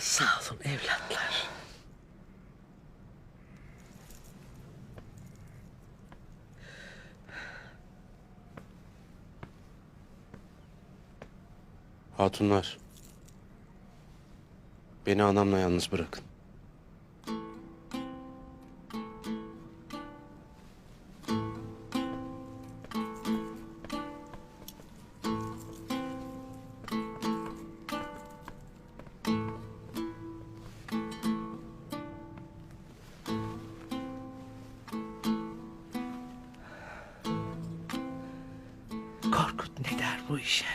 Sağ olun evlatlar. Hatunlar. Beni anamla yalnız bırakın. Korkut ne der bu işe?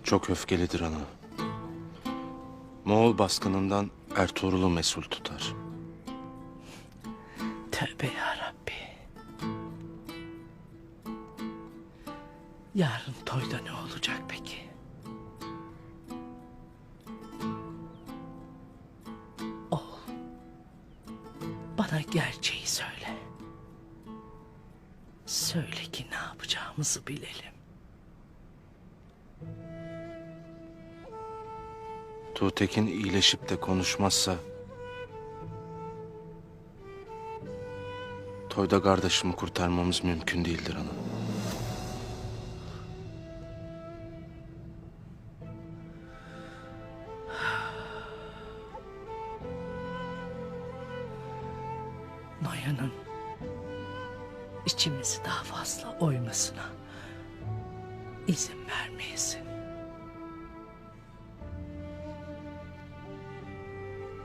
Çok öfkelidir ana. Moğol baskınından Ertuğrul'u mesul tutar. Tövbe yarabbi. Yarın toyda ne olacak peki? Oğul, bana gerçeği söyle. Söyle ki ne yapacağımızı bilelim. Tuğtekin iyileşip de konuşmazsa... toyda kardeşimi kurtarmamız mümkün değildir ana. Noyan'ın içimizi daha fazla oymasına izin vermeyesin.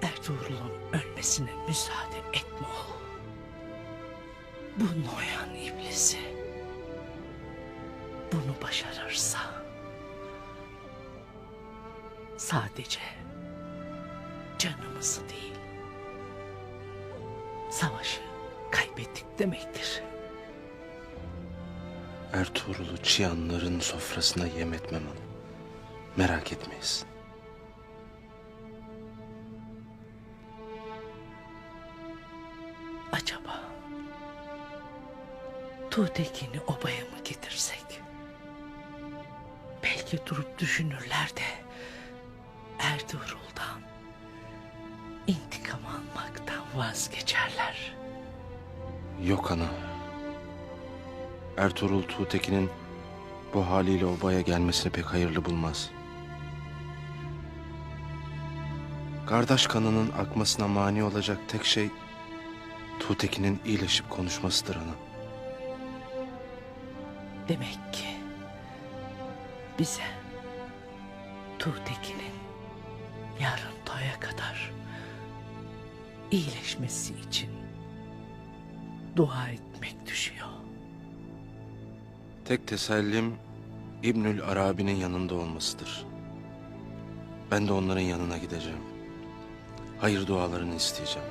Ertuğrul'un ölmesine müsaade etme oğul. Bu Noyan iblisi bunu başarırsa sadece canımızı değil, savaşı kaybettik demektir. Ertuğrul'u Çiyanların sofrasına yem etmem ana. Merak etmeyiz. Acaba Tuğtekin'i obaya mı getirsek? Belki durup düşünürler de Ertuğrul'dan intikam almaktan vazgeçerler. Yok ana. Ertuğrul Tuğtekin'in bu haliyle obaya gelmesini pek hayırlı bulmaz. Kardeş kanının akmasına mani olacak tek şey Tuğtekin'in iyileşip konuşmasıdır ana. Demek ki bize Tuğtekin'in yarın toya kadar iyileşmesi için dua etmek düşüyor. Tek tesellim İbnül Arabi'nin yanında olmasıdır. Ben de onların yanına gideceğim. Hayır dualarını isteyeceğim.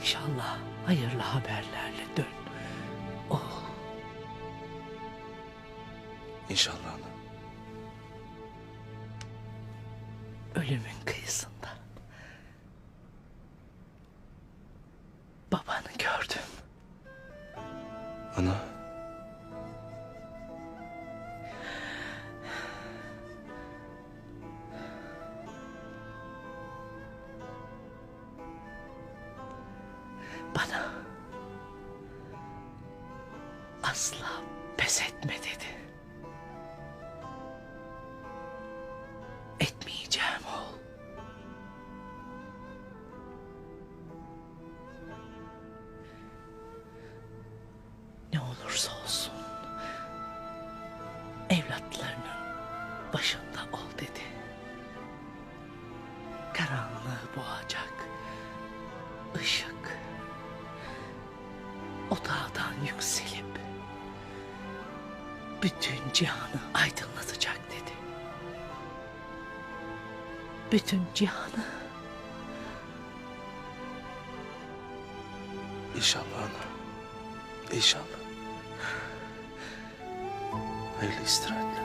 İnşallah hayırlı haberlerle dön. Oğul. İnşallah ana. Ölümün kıyısında. Babanı gördüm. Ana. Bana asla pes etme dedi. Etmeyeceğim oğul. Ne olursa olsun evlatlarının başında ol dedi. Karanlığı boğacak ışık o dağdan yükselip bütün cihanı aydınlatacak dedi. Bütün cihanı. İnşallah ana. İnşallah. Hayırlı istirahatler.